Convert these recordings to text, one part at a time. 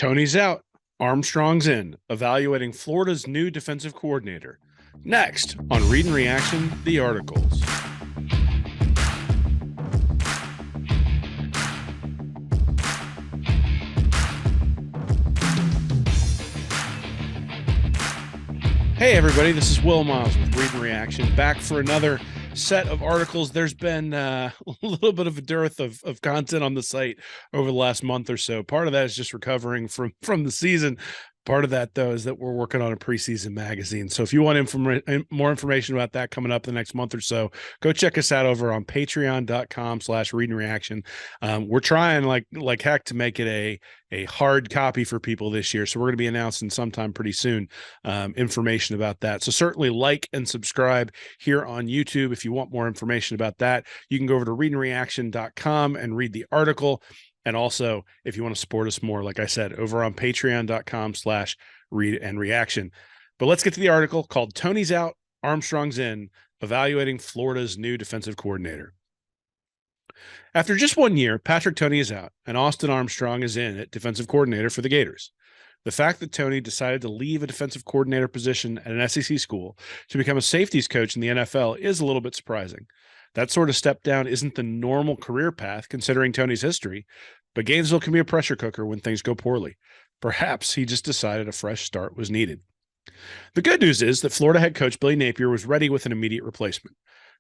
Toney's out. Armstrong's in, evaluating Florida's new defensive coordinator. Next on Read and Reaction, the articles. Hey, everybody, this is Will Miles with Read and Reaction, back for another set of articles. There's been a little bit of a dearth of content on the site over the last month or so. Part of that is just recovering from the season. Part of that, though, is that we're working on a preseason magazine. So if you want more information about that coming up the next month or so, go check us out over on patreon.com/read and reaction. We're trying like heck to make it a hard copy for people this year. So we're going to be announcing sometime pretty soon information about that. So certainly like and subscribe here on YouTube. If you want more information about that, you can go over to readandreaction.com and read the article. And also, if you want to support us more, like I said, over on patreon.com/read and reaction. But let's get to the article called Toney's Out, Armstrong's In, Evaluating Florida's New Defensive Coordinator. After just 1 year, Patrick Toney is out and Austin Armstrong is in at defensive coordinator for the Gators. The fact that Toney decided to leave a defensive coordinator position at an SEC school to become a safeties coach in the NFL is a little bit surprising. That sort of step down isn't the normal career path considering Toney's history, but Gainesville can be a pressure cooker when things go poorly. Perhaps he just decided a fresh start was needed. The good news is that Florida head coach Billy Napier was ready with an immediate replacement.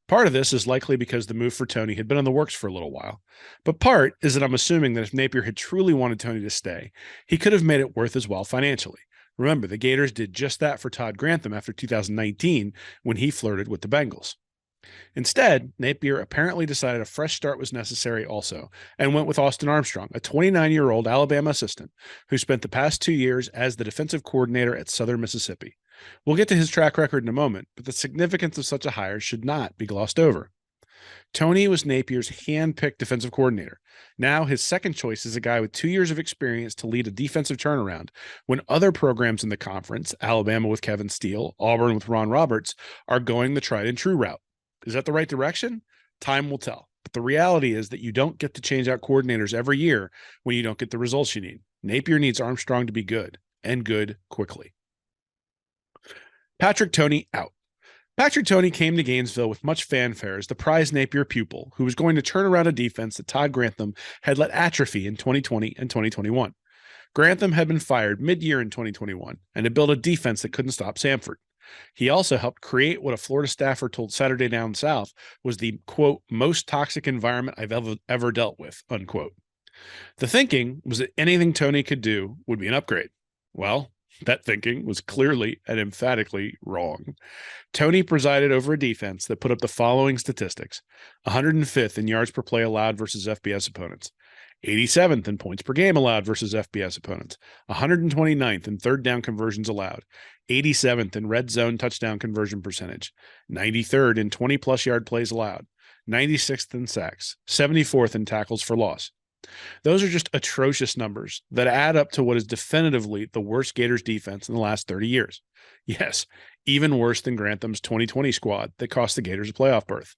Part of this is likely because the move for Toney had been in the works for a little while, but part is that I'm assuming that if Napier had truly wanted Toney to stay, he could have made it worth his while financially. Remember, the Gators did just that for Todd Grantham after 2019 when he flirted with the Bengals. Instead, Napier apparently decided a fresh start was necessary also and went with Austin Armstrong, a 29-year-old Alabama assistant who spent the past 2 years as the defensive coordinator at Southern Mississippi. We'll get to his track record in a moment, but the significance of such a hire should not be glossed over. Toney was Napier's hand-picked defensive coordinator. Now his second choice is a guy with 2 years of experience to lead a defensive turnaround when other programs in the conference, Alabama with Kevin Steele, Auburn with Ron Roberts, are going the tried and true route. Is that the right direction? Time will tell. But the reality is that you don't get to change out coordinators every year when you don't get the results you need. Napier needs Armstrong to be good, and good quickly. Patrick Toney out. Patrick Toney came to Gainesville with much fanfare as the prize Napier pupil who was going to turn around a defense that Todd Grantham had let atrophy in 2020 and 2021. Grantham had been fired mid-year in 2021 and had built a defense that couldn't stop Samford. He also helped create what a Florida staffer told Saturday Down South was the, quote, most toxic environment I've ever dealt with, unquote. The thinking was that anything Toney could do would be an upgrade. Well, that thinking was clearly and emphatically wrong. Toney presided over a defense that put up the following statistics: 105th in yards per play allowed versus FBS opponents, 87th in points per game allowed versus FBS opponents, 129th in third down conversions allowed, 87th in red zone touchdown conversion percentage, 93rd in 20-plus yard plays allowed, 96th in sacks, 74th in tackles for loss. Those are just atrocious numbers that add up to what is definitively the worst Gators defense in the last 30 years. Yes, even worse than Grantham's 2020 squad that cost the Gators a playoff berth.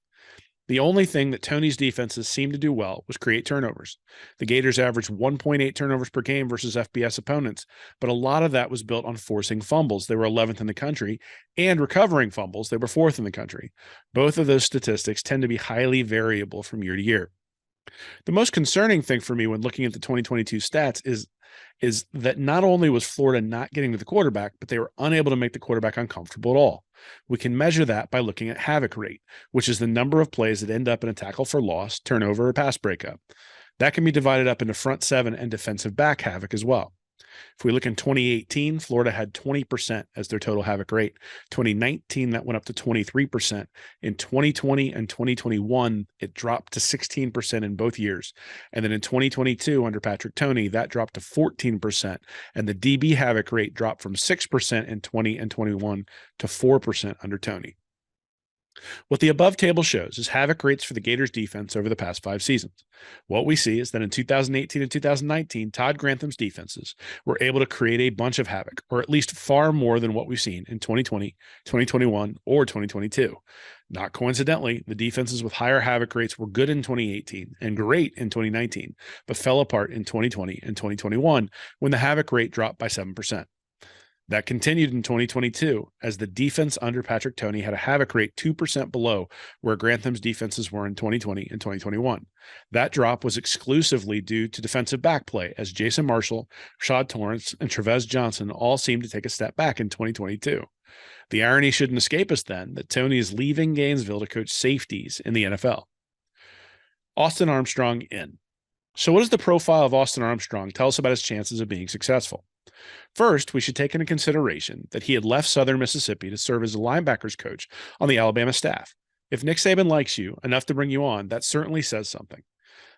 The only thing that Toney's defenses seemed to do well was create turnovers. The Gators averaged 1.8 turnovers per game versus FBS opponents, but a lot of that was built on forcing fumbles. They were 11th in the country, and recovering fumbles. They were 4th in the country. Both of those statistics tend to be highly variable from year to year. The most concerning thing for me when looking at the 2022 stats is that not only was Florida not getting to the quarterback, but they were unable to make the quarterback uncomfortable at all. We can measure that by looking at havoc rate, which is the number of plays that end up in a tackle for loss, turnover, or pass breakup. That can be divided up into front seven and defensive back havoc as well. If we look in 2018, Florida had 20% as their total havoc rate. 2019, that went up to 23%. In 2020 and 2021, it dropped to 16% in both years. And then in 2022, under Patrick Toney, that dropped to 14%. And the DB havoc rate dropped from 6% in 20 and 21 to 4% under Toney. What the above table shows is havoc rates for the Gators defense over the past 5 seasons. What we see is that in 2018 and 2019, Todd Grantham's defenses were able to create a bunch of havoc, or at least far more than what we've seen in 2020, 2021, or 2022. Not coincidentally, the defenses with higher havoc rates were good in 2018 and great in 2019, but fell apart in 2020 and 2021 when the havoc rate dropped by 7%. That continued in 2022 as the defense under Patrick Toney had a havoc rate 2% below where Grantham's defenses were in 2020 and 2021. That drop was exclusively due to defensive back play as Jason Marshall, Rashad Torrance, and Trevez Johnson all seemed to take a step back in 2022. The irony shouldn't escape us then that Toney is leaving Gainesville to coach safeties in the NFL. Austin Armstrong in. So what does the profile of Austin Armstrong tell us about his chances of being successful? First, we should take into consideration that he had left Southern Mississippi to serve as a linebackers coach on the Alabama staff. If Nick Saban likes you enough to bring you on, that certainly says something.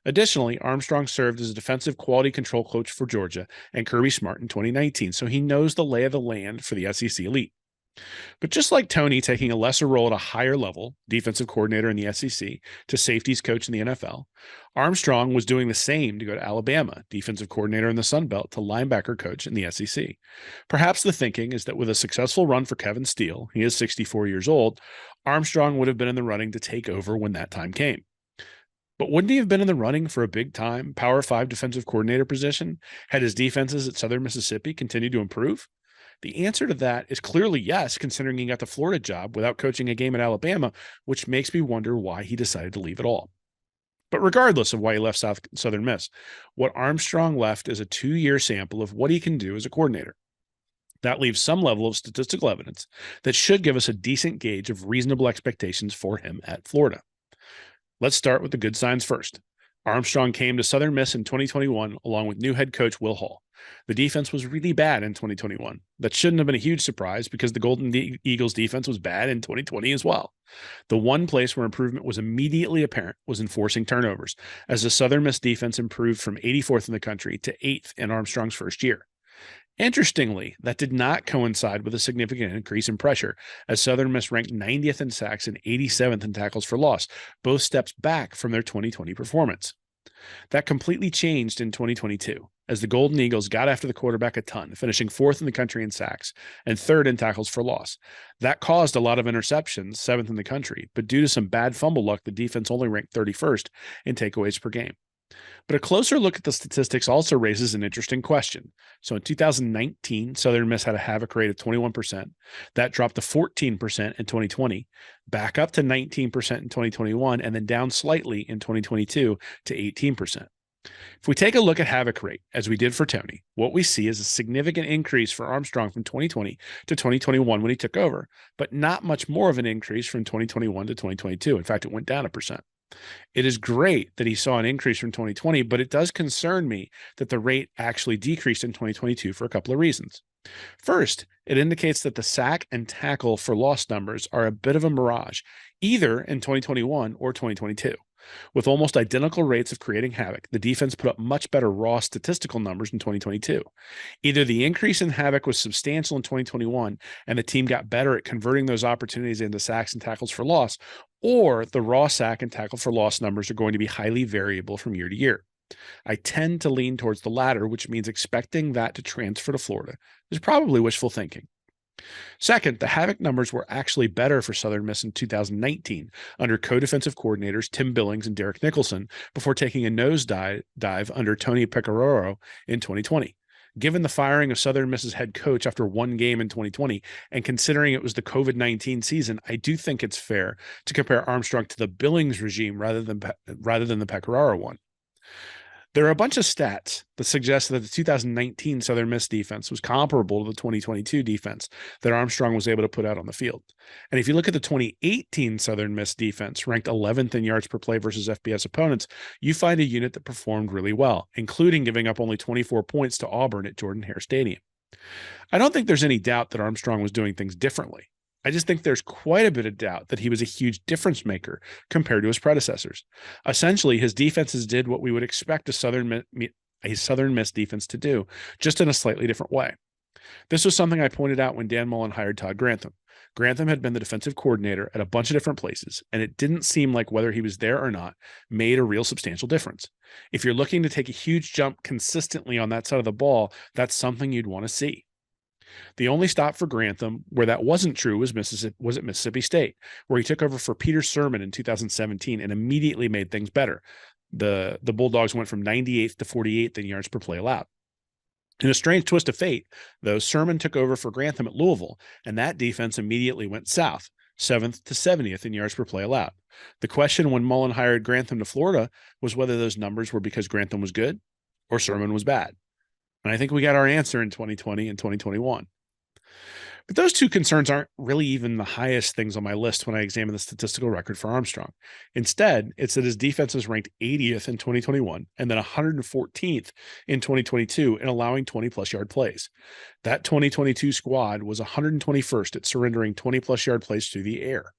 Additionally, Armstrong served as a defensive quality control coach for Georgia and Kirby Smart in 2019, so he knows the lay of the land for the SEC elite. But just like Toney taking a lesser role at a higher level, defensive coordinator in the SEC, to safeties coach in the NFL, Armstrong was doing the same to go to Alabama, defensive coordinator in the Sun Belt, to linebacker coach in the SEC. Perhaps the thinking is that with a successful run for Kevin Steele, he is 64 years old, Armstrong would have been in the running to take over when that time came. But wouldn't he have been in the running for a big-time Power 5 defensive coordinator position had his defenses at Southern Mississippi continued to improve? The answer to that is clearly yes, considering he got the Florida job without coaching a game at Alabama, which makes me wonder why he decided to leave it all. But regardless of why he left Southern Miss, what Armstrong left is a 2-year sample of what he can do as a coordinator. That leaves some level of statistical evidence that should give us a decent gauge of reasonable expectations for him at Florida. Let's start with the good signs first. Armstrong came to Southern Miss in 2021 along with new head coach Will Hall. The defense was really bad in 2021. That shouldn't have been a huge surprise because the Golden Eagles defense was bad in 2020 as well. The one place where improvement was immediately apparent was in forcing turnovers, as the Southern Miss defense improved from 84th in the country to 8th in Armstrong's first year. Interestingly, that did not coincide with a significant increase in pressure, as Southern Miss ranked 90th in sacks and 87th in tackles for loss, both steps back from their 2020 performance. That completely changed in 2022, as the Golden Eagles got after the quarterback a ton, finishing 4th in the country in sacks and 3rd in tackles for loss. That caused a lot of interceptions, 7th in the country, but due to some bad fumble luck, the defense only ranked 31st in takeaways per game. But a closer look at the statistics also raises an interesting question. So in 2019, Southern Miss had a havoc rate of 21%. That dropped to 14% in 2020, back up to 19% in 2021, and then down slightly in 2022 to 18%. If we take a look at havoc rate, as we did for Toney, what we see is a significant increase for Armstrong from 2020 to 2021 when he took over, but not much more of an increase from 2021 to 2022. In fact, it went down 1%. It is great that he saw an increase from 2020, but it does concern me that the rate actually decreased in 2022 for a couple of reasons. First, it indicates that the sack and tackle for loss numbers are a bit of a mirage, either in 2021 or 2022. With almost identical rates of creating havoc, the defense put up much better raw statistical numbers in 2022. Either the increase in havoc was substantial in 2021 and the team got better at converting those opportunities into sacks and tackles for loss, or the raw sack and tackle for loss numbers are going to be highly variable from year to year. I tend to lean towards the latter, which means expecting that to transfer to Florida is probably wishful thinking. Second, the havoc numbers were actually better for Southern Miss in 2019 under co-defensive coordinators Tim Billings and Derek Nicholson before taking a nosedive under Toney Pecoraro in 2020. Given the firing of Southern Miss's head coach after one game in 2020, and considering it was the COVID-19 season, I do think it's fair to compare Armstrong to the Billings regime rather than the Pecoraro one. There are a bunch of stats that suggest that the 2019 Southern Miss defense was comparable to the 2022 defense that Armstrong was able to put out on the field. And if you look at the 2018 Southern Miss defense, ranked 11th in yards per play versus FBS opponents, you find a unit that performed really well, including giving up only 24 points to Auburn at Jordan-Hare Stadium. I don't think there's any doubt that Armstrong was doing things differently. I just think there's quite a bit of doubt that he was a huge difference maker compared to his predecessors. Essentially, his defenses did what we would expect a Southern Miss defense to do, just in a slightly different way. This was something I pointed out when Dan Mullen hired Todd Grantham. Grantham had been the defensive coordinator at a bunch of different places, and it didn't seem like whether he was there or not made a real substantial difference. If you're looking to take a huge jump consistently on that side of the ball, that's something you'd want to see. The only stop for Grantham where that wasn't true was at Mississippi State, where he took over for Peter Sirmon in 2017 and immediately made things better. The Bulldogs went from 98th to 48th in yards per play allowed. In a strange twist of fate, though, Sirmon took over for Grantham at Louisville, and that defense immediately went south, 7th to 70th in yards per play allowed. The question when Mullen hired Grantham to Florida was whether those numbers were because Grantham was good or Sirmon was bad. And I think we got our answer in 2020 and 2021. But those two concerns aren't really even the highest things on my list when I examine the statistical record for Armstrong. Instead, it's that his defense was ranked 80th in 2021 and then 114th in 2022 in allowing 20-plus yard plays. That 2022 squad was 121st at surrendering 20-plus yard plays through the air.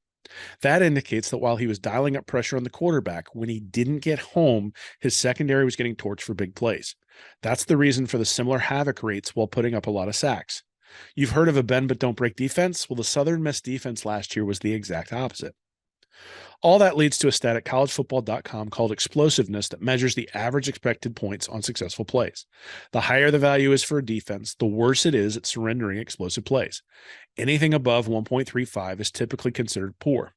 That indicates that while he was dialing up pressure on the quarterback, when he didn't get home, his secondary was getting torched for big plays. That's the reason for the similar havoc rates while putting up a lot of sacks. You've heard of a bend but don't break defense? Well, the Southern Miss defense last year was the exact opposite. All that leads to a stat at collegefootball.com called explosiveness that measures the average expected points on successful plays. The higher the value is for a defense, the worse it is at surrendering explosive plays. Anything above 1.35 is typically considered poor.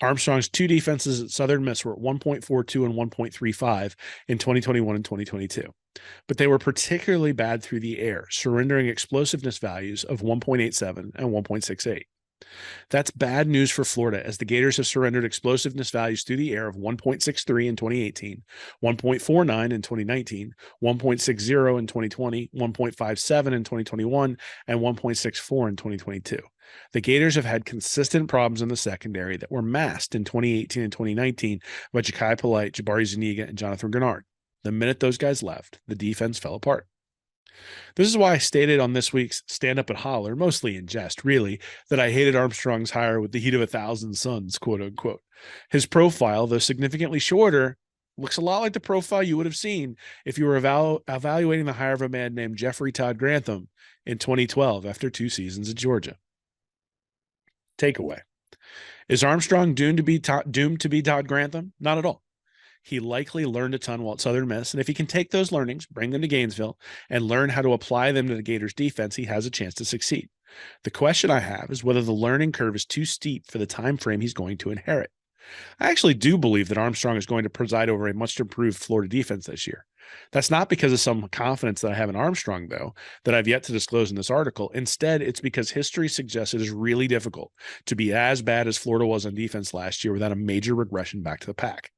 Armstrong's two defenses at Southern Miss were at 1.42 and 1.35 in 2021 and 2022. But they were particularly bad through the air, surrendering explosiveness values of 1.87 and 1.68. That's bad news for Florida, as the Gators have surrendered explosiveness values through the air of 1.63 in 2018, 1.49 in 2019, 1.60 in 2020, 1.57 in 2021, and 1.64 in 2022. The Gators have had consistent problems in the secondary that were masked in 2018 and 2019 by Ja'Kai Polite, Jabari Zuniga, and Jonathan Grenard. The minute those guys left, the defense fell apart. This is why I stated on this week's Stand Up and Holler, mostly in jest, really, that I hated Armstrong's hire with the heat of 1,000 suns, quote unquote. His profile, though significantly shorter, looks a lot like the profile you would have seen if you were evaluating the hire of a man named Jeffrey Todd Grantham in 2012 after 2 seasons at Georgia. Takeaway. Is Armstrong doomed to be Todd Grantham? Not at all. He likely learned a ton while at Southern Miss, and if he can take those learnings, bring them to Gainesville, and learn how to apply them to the Gators' defense, he has a chance to succeed. The question I have is whether the learning curve is too steep for the time frame he's going to inherit. I actually do believe that Armstrong is going to preside over a much improved Florida defense this year. That's not because of some confidence that I have in Armstrong, though, that I've yet to disclose in this article. Instead, it's because history suggests it is really difficult to be as bad as Florida was on defense last year without a major regression back to the pack.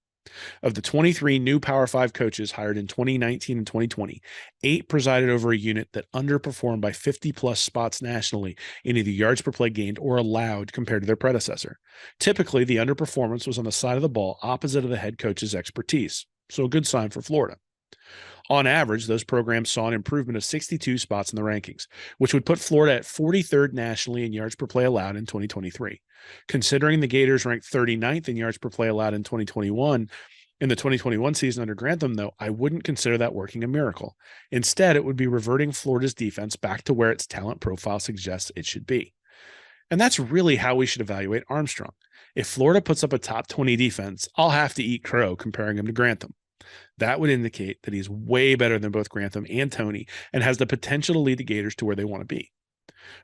Of the 23 new Power 5 coaches hired in 2019 and 2020, 8 presided over a unit that underperformed by 50-plus spots nationally in either yards per play gained or allowed compared to their predecessor. Typically, the underperformance was on the side of the ball opposite of the head coach's expertise, so a good sign for Florida. On average, those programs saw an improvement of 62 spots in the rankings, which would put Florida at 43rd nationally in yards per play allowed in 2023. Considering the Gators ranked 39th in yards per play allowed in 2021, in the 2021 season under Grantham, though, I wouldn't consider that working a miracle. Instead, it would be reverting Florida's defense back to where its talent profile suggests it should be. And that's really how we should evaluate Armstrong. If Florida puts up a top 20 defense, I'll have to eat crow comparing him to Grantham. That would indicate that he's way better than both Grantham and Toney and has the potential to lead the Gators to where they want to be.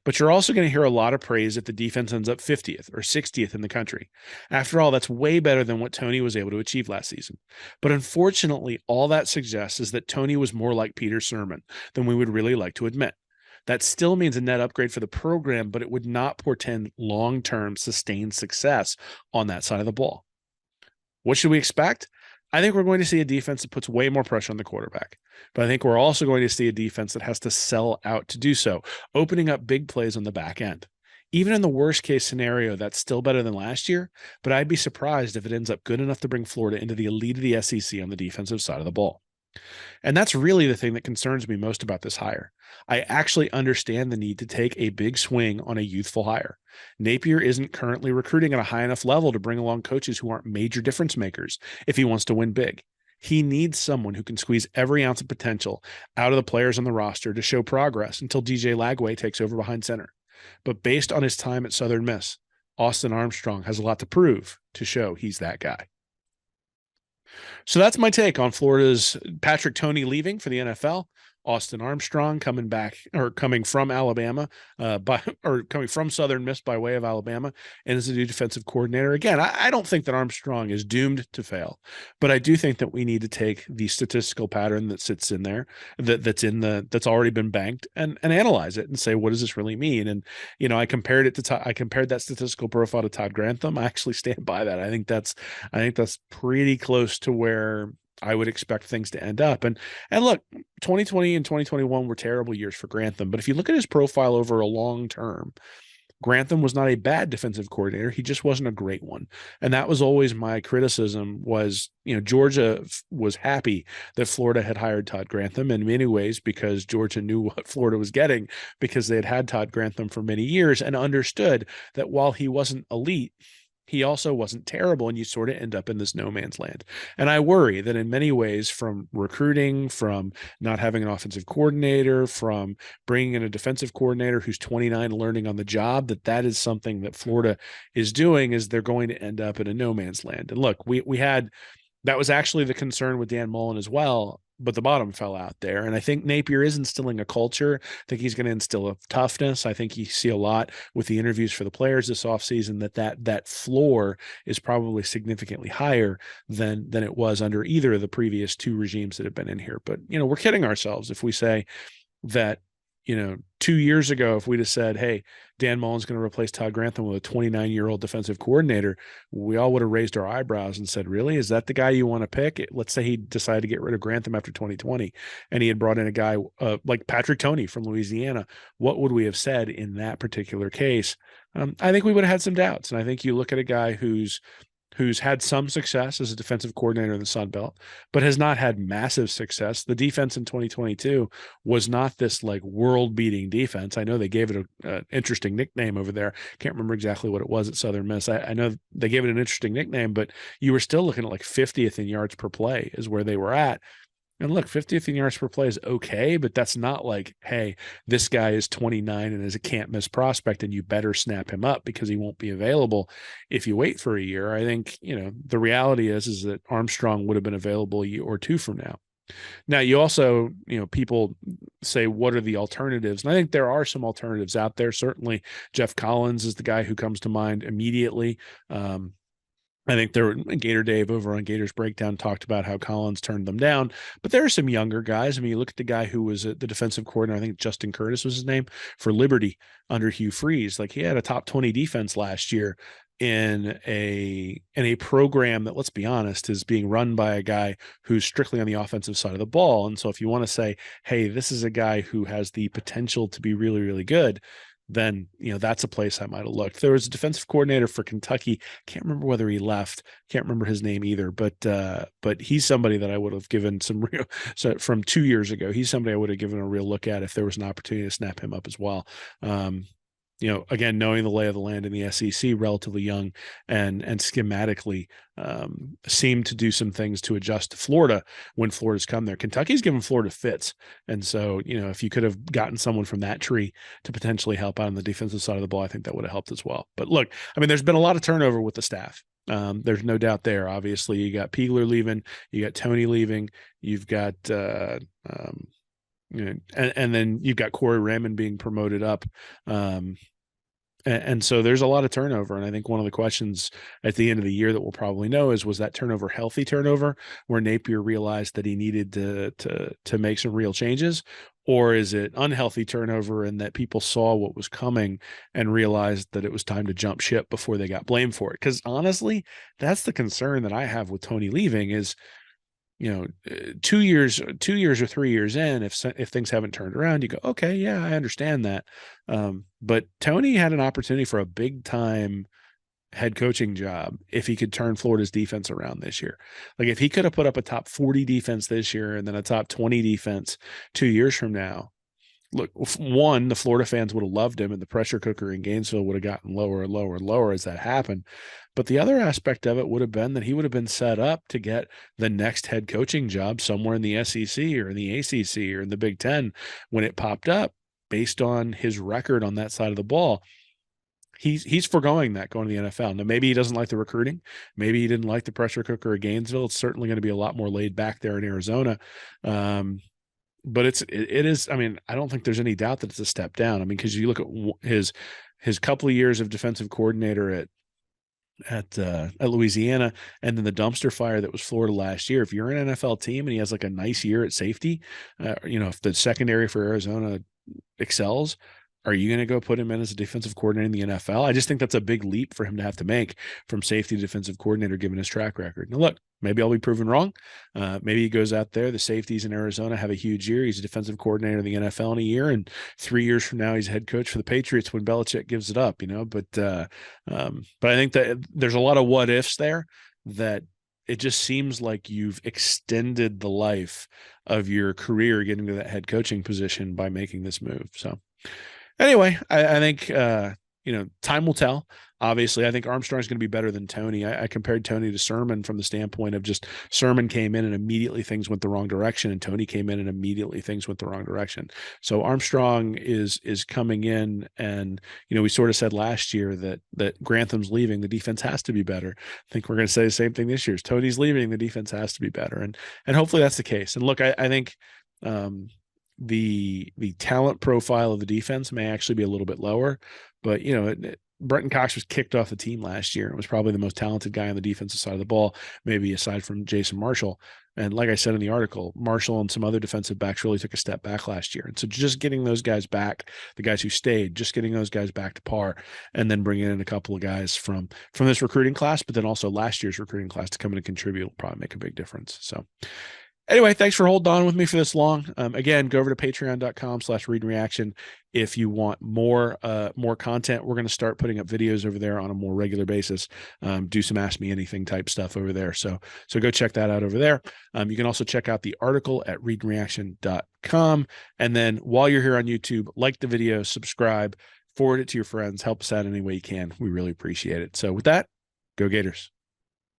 But you're also going to hear a lot of praise if the defense ends up 50th or 60th in the country. After all, that's way better than what Toney was able to achieve last season. But unfortunately, all that suggests is that Toney was more like Peter Sirmon than we would really like to admit. That still means a net upgrade for the program, but it would not portend long-term sustained success on that side of the ball. What should we expect? I think we're going to see a defense that puts way more pressure on the quarterback, but I think we're also going to see a defense that has to sell out to do so, opening up big plays on the back end. Even in the worst case scenario, that's still better than last year, but I'd be surprised if it ends up good enough to bring Florida into the elite of the SEC on the defensive side of the ball. And that's really the thing that concerns me most about this hire. I actually understand the need to take a big swing on a youthful hire. Napier isn't currently recruiting at a high enough level to bring along coaches who aren't major difference makers if he wants to win big. He needs someone who can squeeze every ounce of potential out of the players on the roster to show progress until DJ Lagway takes over behind center. But based on his time at Southern Miss, Austin Armstrong has a lot to prove to show he's that guy. So that's my take on Florida's Patrick Toney leaving for the NFL. Austin Armstrong coming from Alabama, coming from Southern Miss by way of Alabama, and as a new defensive coordinator. Again, I don't think that Armstrong is doomed to fail, but I do think that we need to take the statistical pattern that sits in there, that's already been banked, and analyze it and say, what does this really mean? And I compared that statistical profile to Todd Grantham. I actually stand by that. I think that's pretty close to where I would expect things to end up. And look, 2020 and 2021 were terrible years for Grantham, but if you look at his profile over a long term, Grantham was not a bad defensive coordinator. He just wasn't a great one. And that was always my criticism was, Georgia was happy that Florida had hired Todd Grantham in many ways because Georgia knew what Florida was getting because they had Todd Grantham for many years and understood that while he wasn't elite, he also wasn't terrible, and you sort of end up in this no man's land. And I worry that in many ways, from recruiting, from not having an offensive coordinator, from bringing in a defensive coordinator who's 29 learning on the job, that is something that Florida is doing, is they're going to end up in a no man's land. And look, we had that was actually the concern with Dan Mullen as well, but the bottom fell out there. And I think Napier is instilling a culture. I think he's going to instill a toughness. I think you see a lot with the interviews for the players this offseason that floor is probably significantly higher than it was under either of the previous two regimes that have been in here. But, we're kidding ourselves if we say that, 2 years ago, if we'd have said, hey, Dan Mullen's going to replace Todd Grantham with a 29-year-old defensive coordinator, we all would have raised our eyebrows and said, really, is that the guy you want to pick? Let's say he decided to get rid of Grantham after 2020 and he had brought in a guy like Patrick Toney from Louisiana. What would we have said in that particular case? I think we would have had some doubts. And I think you look at a guy who's had some success as a defensive coordinator in the Sun Belt, but has not had massive success. The defense in 2022 was not this like world-beating defense. I know they gave it an interesting nickname over there. Can't remember exactly what it was at Southern Miss. I know they gave it an interesting nickname, but you were still looking at like 50th in yards per play is where they were at. And look, 50th in yards per play is okay, but that's not like, hey, this guy is 29 and is a can't miss prospect and you better snap him up because he won't be available if you wait for a year. I think, the reality is that Armstrong would have been available a year or two from now. Now, you also, people say, what are the alternatives? And I think there are some alternatives out there. Certainly, Jeff Collins is the guy who comes to mind immediately. I think Gator Dave over on Gators Breakdown talked about how Collins turned them down, but there are some younger guys. I mean, you look at the guy who was the defensive coordinator, I think Justin Curtis was his name, for Liberty under Hugh Freeze. Like, he had a top 20 defense last year in a program that, let's be honest, is being run by a guy who's strictly on the offensive side of the ball. And so if you want to say, hey, this is a guy who has the potential to be really, really good, then that's a place I might have looked. There was a defensive coordinator for Kentucky. Can't remember whether he left. Can't remember his name either. But he's somebody that I would have given some real. So from 2 years ago, he's somebody I would have given a real look at if there was an opportunity to snap him up as well. Again, knowing the lay of the land in the SEC, relatively young and schematically seemed to do some things to adjust to Florida when Florida's come there. Kentucky's given Florida fits. And so, if you could have gotten someone from that tree to potentially help out on the defensive side of the ball, I think that would have helped as well. But look, I mean, there's been a lot of turnover with the staff. There's no doubt there. Obviously, you got Peagler leaving, you got Toney leaving, you've got and then you've got Corey Raymond being promoted up. And so there's a lot of turnover. And I think one of the questions at the end of the year that we'll probably know is, was that turnover healthy turnover where Napier realized that he needed to make some real changes? Or is it unhealthy turnover and that people saw what was coming and realized that it was time to jump ship before they got blamed for it? Because honestly, that's the concern that I have with Toney leaving is, 2 years or 3 years in, if things haven't turned around, you go, okay, yeah, I understand that. But Toney had an opportunity for a big time head coaching job if he could turn Florida's defense around this year. Like, if he could have put up a top 40 defense this year and then a top 20 defense 2 years from now, look, one, the Florida fans would have loved him and the pressure cooker in Gainesville would have gotten lower and lower and lower as that happened. But the other aspect of it would have been that he would have been set up to get the next head coaching job somewhere in the SEC or in the ACC or in the Big Ten when it popped up based on his record on that side of the ball. He's foregoing that going to the NFL. Now, maybe he doesn't like the recruiting. Maybe he didn't like the pressure cooker of Gainesville. It's certainly going to be a lot more laid back there in Arizona. but it is. I mean, I don't think there's any doubt that it's a step down. I mean, because you look at his couple of years of defensive coordinator at Louisiana, and then the dumpster fire that was Florida last year. If you're an NFL team and he has like a nice year at safety, if the secondary for Arizona excels, are you going to go put him in as a defensive coordinator in the NFL? I just think that's a big leap for him to have to make from safety to defensive coordinator, given his track record. Now, look, maybe I'll be proven wrong. Maybe he goes out there. The safeties in Arizona have a huge year. He's a defensive coordinator in the NFL in a year, and 3 years from now, he's head coach for the Patriots when Belichick gives it up. But I think that there's a lot of what ifs there that it just seems like you've extended the life of your career getting to that head coaching position by making this move. So anyway, I think time will tell. Obviously, I think Armstrong's going to be better than Toney. I compared Toney to Sermon from the standpoint of just Sermon came in and immediately things went the wrong direction, and Toney came in and immediately things went the wrong direction. So Armstrong is coming in, and we sort of said last year that Grantham's leaving, the defense has to be better. I think we're going to say the same thing this year. Toney's leaving, the defense has to be better, and hopefully that's the case. And look, I think. The talent profile of the defense may actually be a little bit lower, but Brenton Cox was kicked off the team last year and was probably the most talented guy on the defensive side of the ball, maybe aside from Jason Marshall. And like I said in the article, Marshall and some other defensive backs really took a step back last year. And so just getting those guys back, the guys who stayed, just getting those guys back to par, and then bringing in a couple of guys from this recruiting class, but then also last year's recruiting class to come in and contribute will probably make a big difference. So anyway, thanks for holding on with me for this long. Again, go over to patreon.com/readandreaction if you want more content. We're going to start putting up videos over there on a more regular basis. Do some Ask Me Anything type stuff over there. So go check that out over there. You can also check out the article at readandreaction.com. And then while you're here on YouTube, like the video, subscribe, forward it to your friends, help us out any way you can. We really appreciate it. So with that, go Gators.